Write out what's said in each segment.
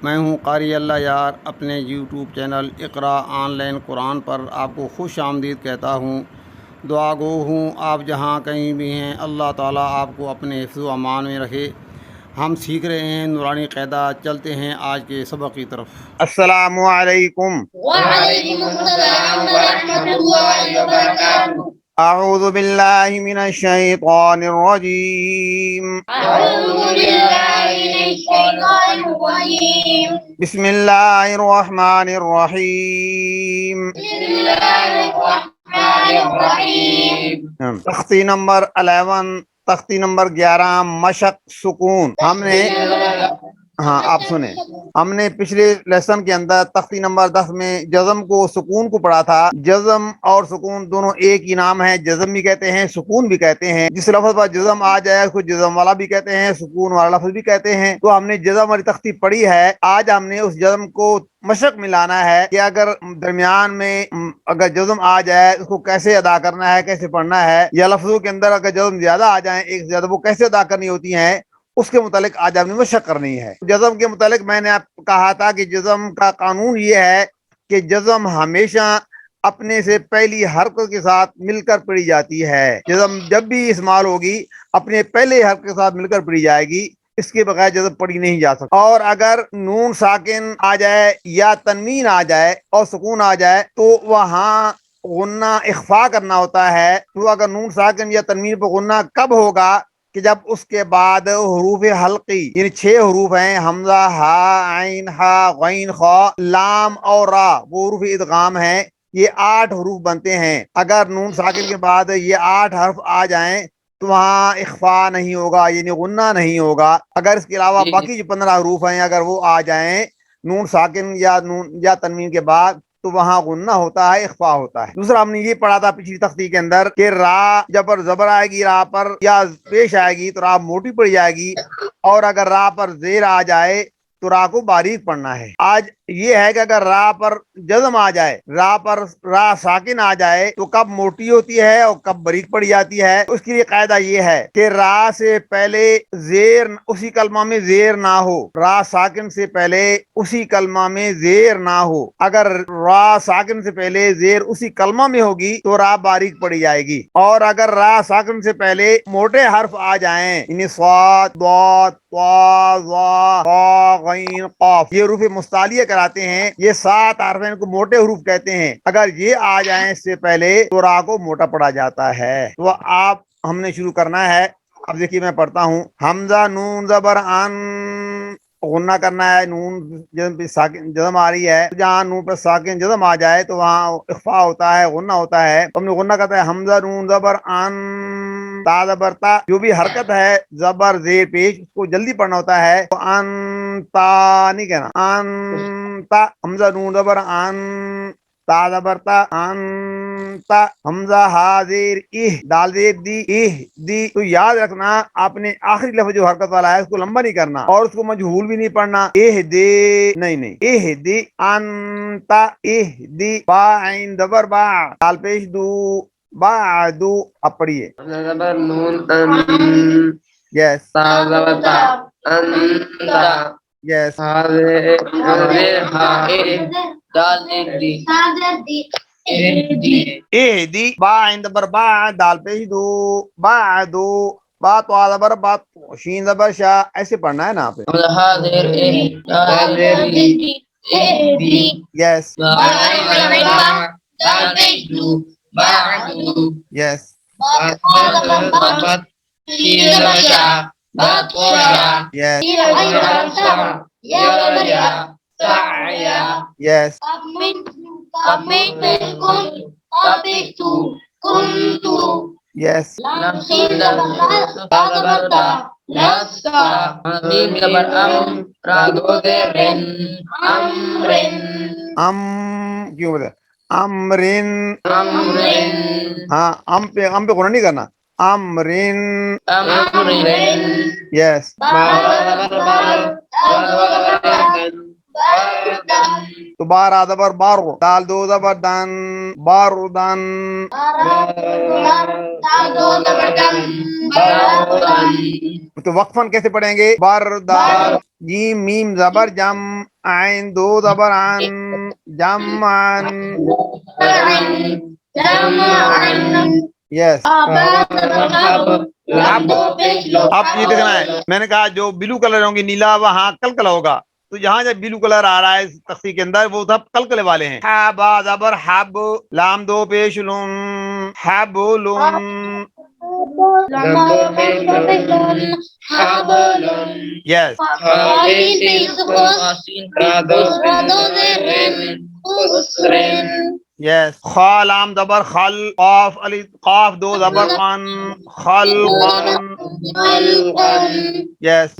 मैं हूँ कारी अल्लाह यार। अपने YouTube channel Iqra online Quran पर आपको खुश आमदीद कहता हूँ। दुआ गो हूँ आप जहाँ कहीं भी हैं, अल्लाह ताला आपको अपने हिफ्ज़ व अमान में रखे। हम सीख रहे हैं नूरानी क़ायदा। चलते हैं आज के सबक की तरफ। अस्सलामु अलैकुम। वालेकुमुस्सलाम व रहमतुल्लाहि व बरकातुहू। अऊज़ु बिल्लाहि मिनश शैतानिर रजीम। अऊज़ु बिल्लाहि मिनश शैतानिर रजीम। बिस्मिल्लाहिर रहमानिर रहीम। बिस्मिल्लाहिर रहमानिर रहीम। तख्ती नंबर 11, तख्ती नंबर 11, मशक सुकून। हमने हाँ आप सुने, हमने पिछले लेसन के अंदर तख्ती नंबर 10 में जज़म को सुकून को पढ़ा था। जज़म और सुकून दोनों एक ही नाम है। जज़म भी कहते हैं, सुकून भी कहते हैं। जिस लफ्ज पर जज़म आ जाए उसको जज़म वाला भी कहते हैं, सुकून वाला लफ्ज भी कहते हैं। तो हमने जज़म वाली तख्ती पढ़ी है। आज हमने उस जज़म को मशक मिलाना है कि अगर दरमियान में अगर जज़म आ जाए उसको कैसे अदा करना है, कैसे पढ़ना है, या लफ्जों के अंदर अगर जज़म ज्यादा आ जाए, एक से ज्यादा, वो कैसे अदा करनी होती है, उसके मुतालिक आज हमने मशक करनी है। जज़म के मुतालिक मैंने आपको कहा था कि जज़म का कानून ये है कि जज़म हमेशा अपने से पहली हरकत के साथ मिलकर पढ़ी जाती है। जज़म जब भी इस्तेमाल होगी अपने पहले हरकत के साथ मिलकर पढ़ी जाएगी, इसके बगैर जज़म पढ़ी नहीं जा सकती। और अगर नून साकिन आ जाए या तनवीन आ जाए और सुकून आ जाए तो वहाँ गुन्ना इख्फा करना होता है। तो अगर नून साकिन या तनवीन पर गुन्ना कब होगा कि जब उसके बाद हरूफ हल्की, यानी 6 हरूफ हैं, हमजा, हा, आइन, हा, गैन, खा, लाम और रा, वो हरूफ इदगाम है। ये 8 हरूफ बनते हैं। अगर नून साकिन के बाद ये 8 हर्फ आ जाएं तो वहाँ इख्फा नहीं होगा, यानी गुन्ना नहीं होगा। अगर इसके अलावा बाकी जो 15 हरूफ हैं अगर वो आ जाएं नून साकिन या नून या तनवीन के बाद तो वहाँ गुन्ना होता है, इख्फा होता है। दूसरा हमने ये पढ़ा था पिछली तख्ती के अंदर कि रा जब जबर आएगी रा पर या पेश आएगी तो रा मोटी पड़ जाएगी, और अगर रा पर जेर आ जाए तो रा को बारीक पढ़ना है। आज ये है कि अगर रा पर जज़म आ जाए, रा पर रा साकिन आ जाए तो कब मोटी होती है और कब बारीक पड़ जाती है। उसके लिए कायदा ये है कि रा से पहले जेर उसी कलमा में जेर ना हो, रा साकिन से पहले उसी कलमा में जेर ना हो। अगर रा साकिन से पहले जेर उसी कलमा में होगी तो रा बारीक पड़ी जाएगी। और अगर रा साकिन से पहले मोटे हर्फ आ जाएं, यानी स्वाद, द्वात, त्वा, ज़ा, ता, गैन, क़ाफ, ये हरूफ मुस्तालिया कराते हैं। ये 7 हर्फ हैं, इनको मोटे हरूफ कहते हैं। अगर ये आ जाएं इससे पहले तो रा को मोटा पड़ा जाता है। तो आप हमने शुरू करना है। अब देखिए मैं पढ़ता हूँ। हमजा नून जबर अन, गुन्ना करना है। नून जज़म पे साकिन जज़म आ रही है, तो जहाँ नून पर साकिन जज़म आ जाए तो वहाँ इख्फा होता है, गुन्ना होता है। तो हमने गुन्ना करता है हमजा नून जबर अन, ता जबर ता, जो भी हरकत है जबर जेर पेश उसको जल्दी पढ़ना होता है। तो अन ता नहीं कहना, अन ता, हमजा नून जबर अन, ता जबर ता, अंता, हमजा हाजिर इह, दाल जेर दी, इह दी। तो याद रखना आपने आखिरी लफ्ज जो हरकत वाला है उसको लंबा नहीं करना और उसको मजहूल भी नहीं पढ़ना। इह दे नहीं नहीं, इह दी, अंता, इह दी, बा आइन दबर बा, दाल पेश दू, बादू। अब पढ़िए। जबर नून अन, यस ता जबर ता, अंता, यस हाज़े हाज़े हाए, दाल दी, एहदी, एहदी, बा आइन दबर बा, दाल पेश दू, बादू, बा तो आदबर बात, शीन जबर शाह, ऐसे पढ़ना है ना आप। हाज़िर दी, एहदी, यस दाल पेशदू, बादू, यस बात, शीन जबर शाह, बात वशा, यस या साया, yes Kapitu, kuntu, yes nafsida, tagabarta, nasa, mim kabar ragode ren, amren, अम क्यों बोले अमरिन। amren, हाँ अम पे गुना नहीं करना। अमरिन। amren, yes bar, bardan, bardan, तो बारा जबर बार, दाल दो जबर दान, बारुदान। तो वक्फन कैसे पढ़ेंगे? बारदान, जीम मीम जबर जम, आइन दो जबर आन, जमान। यस। अब ये देखना है, मैंने कहा जो ब्लू कलर होंगे नीला वहाँ कलकल होगा, तो यहाँ जब ब्लू कलर आ रहा है इस तख्ती के अंदर वो सब कलकले वाले हैं। हाबा जबर हब, लाम दो पेश लुम, हबुलुम। यस। यस। खा लाम जबर खल, काफ अली काफ दो जबर कन, खलकन। यस।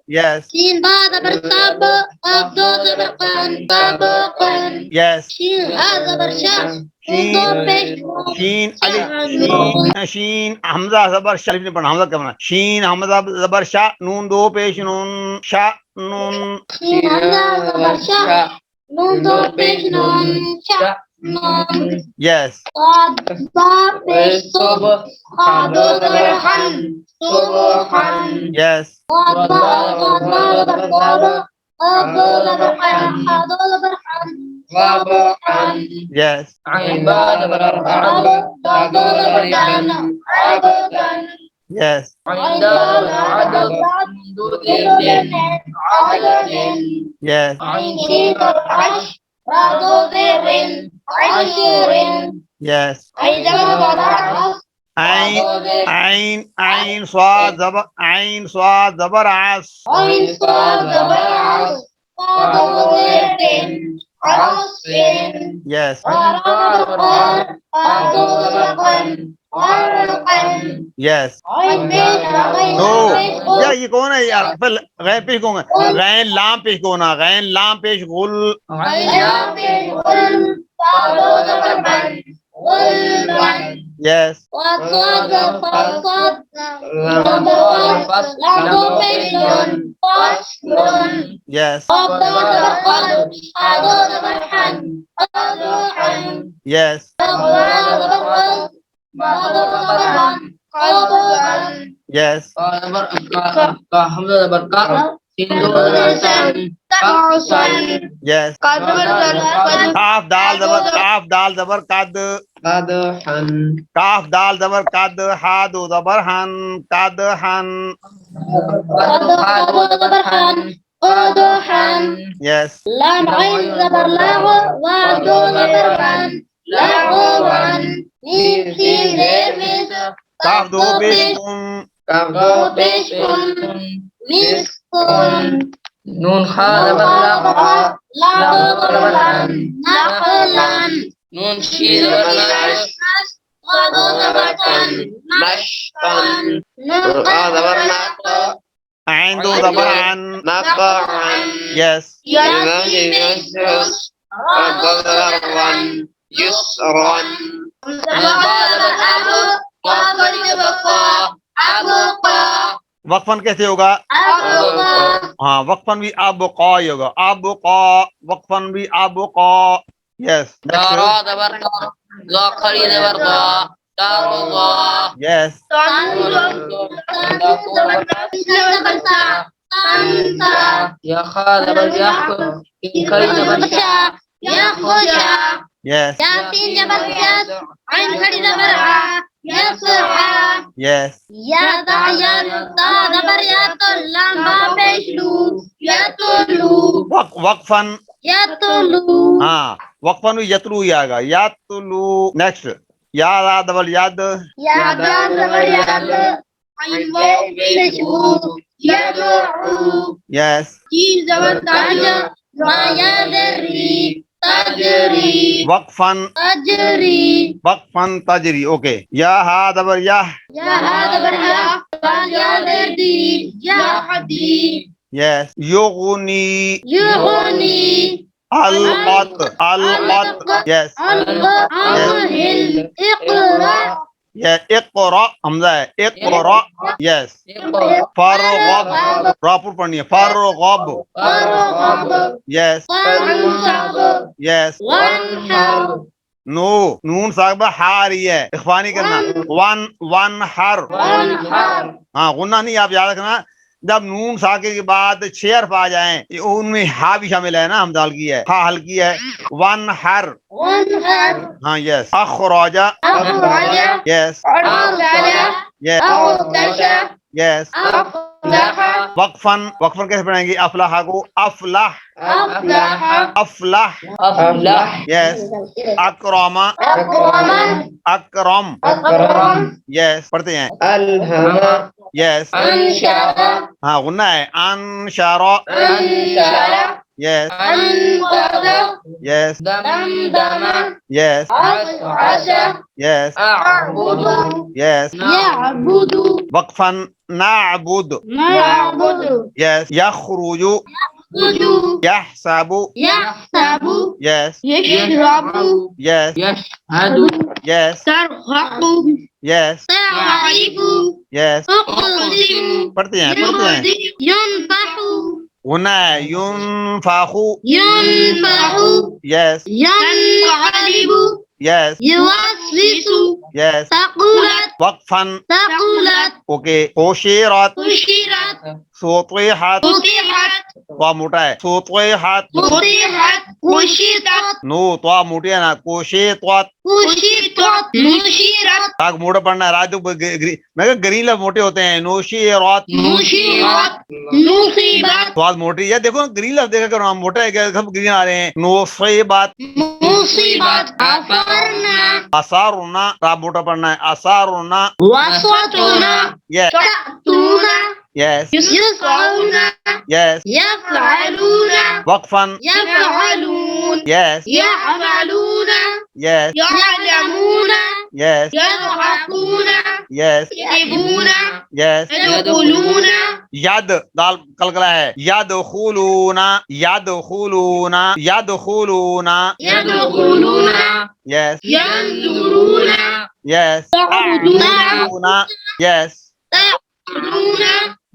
यस। यस। शीन अली शीन हमजा जबर शरीफ नहीं पढ़ना, हमजा क्या बना? शीन हमजा जबर शाह, नून दो पेश नून, शाह नून। Yes. Yes. Yes. Yes. Yes. Yes. आइन आइन स्वाद जबर आस। यस। यस। नो या ये कौन है यार? फिर गैन पेश कौन है? गैन लाम पेश कौन है? गैन लाम पेश गुल। Yes. Yes. Yes. Yes. Yes. काफ दाल जबर कद, काफ दाल जबर कद, हा दो जबर हन, कद हन। यस। لام عين زبر لاغ وعدو زبر عن لاغوان ميم سين زير ميس काफ दो पेश तुम, دو بيشكن مسكن नून खा जबर ला, لا ضربان نقلا नून शीन जबर नाश, غدو زبرتن مشقا نقا زبر نق आइन दो जबर आन। نقعا यस। يسر ضربا يسرا वक्फन कैसे होगा? हाँ वक्फन भी अब क़ा ही होगा, अब क़ा, वक्फन भी अब क़ा। यस। दारा जबर का, ला खरी जबर का, दारोगा। यस। या खा जबर यह, खरी जबर यस। ياسين جبل ياس عين خري زبر يسعى यस। يا تعيان تا زبر ياتل لام با بيشلو يتلو वक्फन, يتلو हाँ वक्फन भी यतलू ही आएगा, यातलू। नेक्स्ट याद डबल याद। يا دال زبر ياد عين واو بيشلو يدعو यस। جيم زبر تاج ما يدري تجري वक्फन, تجري वक्फन तजरी। ओके। या हा डबल याह। يا هذا بريا يا دردي يا حدي यस। युगनी, يغني अलकत, अलकत। यस। الغ عمل اقرأ ये इक़रा हमजा है, इक़रा यस। फरगब प्रॉपर पढ़नी है, फरगब यस यस। नो नून साहिबा हा रही है, इख्फा नहीं करना। वन हर हाँ गुन्ना नहीं, आप याद रखना जब नून साके के बाद 6 हर्फ आ जाएं उनमें हा भी शामिल है ना, हमजा हल्की है, हा हल्की है। वन हर हाँ यस। अखराजा यस यस यस। वक्फन वक्फन कैसे पढ़ेंगे? अफलाह को अफलाह अफलाह यस। अकरमा अकरम यस। पढ़ते हैं यस। हाँ गुन्ना है, अनशरा yes yes yes yes yes. वक्फन नाअबुद यस। यखरुजु यहसबु yes yes yes yes yes. पढ़ते हैं गुन्ना है, युनफाखु यस यस यस। वक्फन ओके। उशिरत सुतिहत तो मोटा है, सुतिहत नो तो मोटी है ना, कुशितत ताक मोटा पढ़ना है। राजू मैं ग्रीन लफ मोटे होते हैं। नुशिरत तो मोटी है, देखो ग्रीन लफ देखा करो, हम मोटा है क्या, सब ग्रीन आ रहे हैं। नुसीबत असारुना आप मोटा पढ़ना है, असारुना यस यस यस। वक्फन yes yes yes yes yes. यद दाल कलकला है, यदखुलूना यदखुलूना यदखुलूना यस यस। अअदूना यस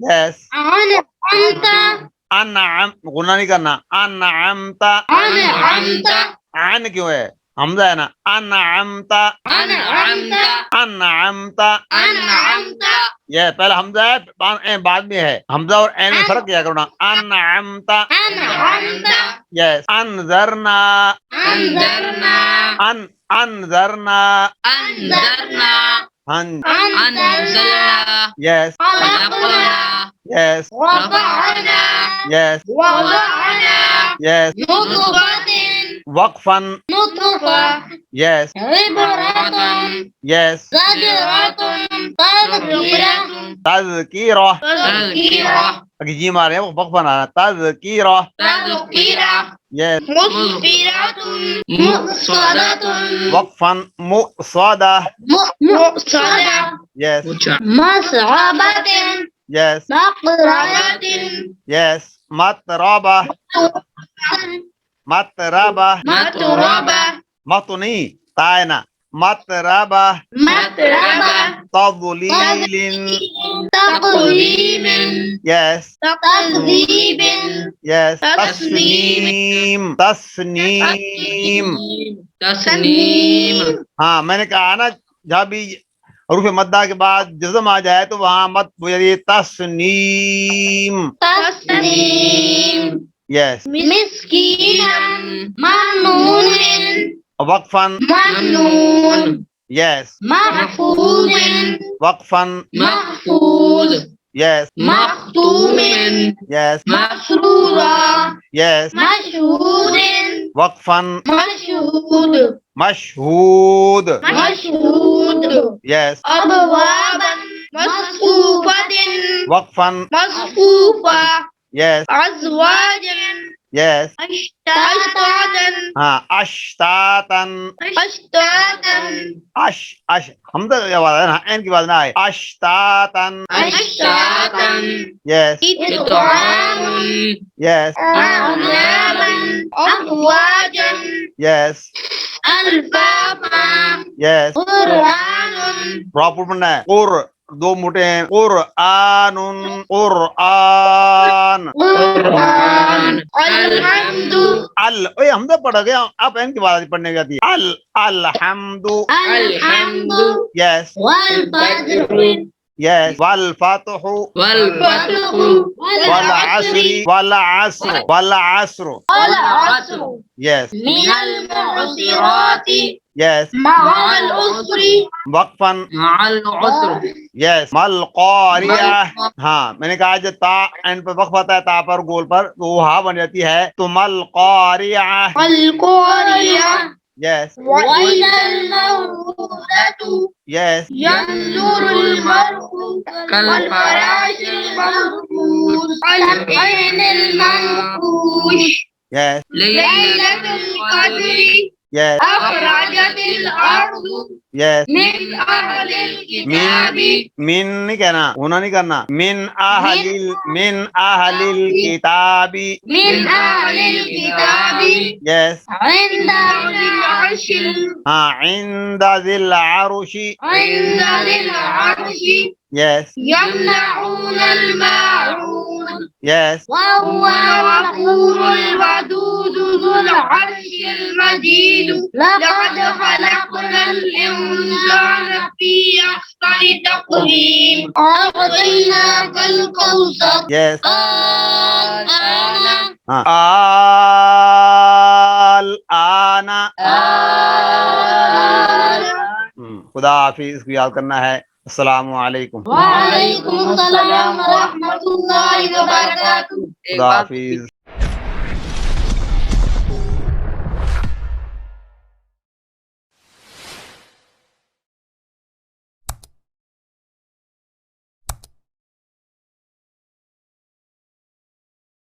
यस। अनअम गुना नहीं करना, अनअमता अन क्यों है, हमजा है ना। अनअमता अनअमता ये पहले हमजा है, बाद में है हमजा और एन में फर्क किया करो ना। अनअमता यस। अनज़रना अनज़रना यस यस यस यस। वक्फन यस यस। तज़कीरा जी मारे वक्फन आना, तज़कीरा यस। वक्फन मुसदा यस यस यस। मतरबा मतरबा मत नहीं ताए ना, मतरबा तज़लीलिन यस यस। तस्नीम हाँ मैंने कहा ना, जहाँ भी रूफ मद्दा के बाद जज़म आ जाए तो वहाँ मत बोलिए, तस्नीम यस। वक्फन यस वक्फन यस यस यस। वक्फन मशहूद यस। वक्फन यस यस। हाँ अश्तातन अश अश हमजा की आवाज है ना, एन की आवाज ना आए। अश्तातन yes yes yes yes proper पढ़ना है। कुर दो मोटे हैं, कुरआनुन कुरआन। अलहम्दु अल ओए हमदा पढ़ा गया, आप एन की बात पढ़ने जाती है। अल अलहम्दु अलहम्दु यस वल फज्र यस वल फतहु वल फतहु वल असरी वल असर वल असर वल अस्र यस मिनल मुअसिराति यस मअल उसरी वक्फन मअल उसर यस मल कारिया। हाँ मैंने कहा जब ता एंड पर वक्फ आता है ता पर गोल पर तो वो हा बन जाती है, तो मल कारिया अल कारिया यस वइनल मौऊदतु यस यंजुरुल मर'उ कल वल फराशिल मबसूस वल ऐनिल मंफूश यस लैलतुल क़द्री यस अखरजतिल अर्दु यस मिन अहलिल किताबी मिन नहीं कहना, होना नहीं करना। मिन आहलिल किताबी मिन अहलिल किताबी यस इंदा जिल अर्शिल हाँ इंदा जिल अरुशी इंदा जिल अर्शी यस यमनऊनल माऊन यस वहुवा गफूरुल वदूद ज़ुल अर्शिल मजीद लक़द खलक़नल इंसाना फ़ी अहसनि तक़वीम अअतैनाकल कौसर यस आना हाँ आल आना। खुदा हाफिज, इसको याद करना है। अस्सलामु अलैकुम। वालेकुम सलाम व रहमतुल्लाहि व बरकातुहू। खुदा हाफिज।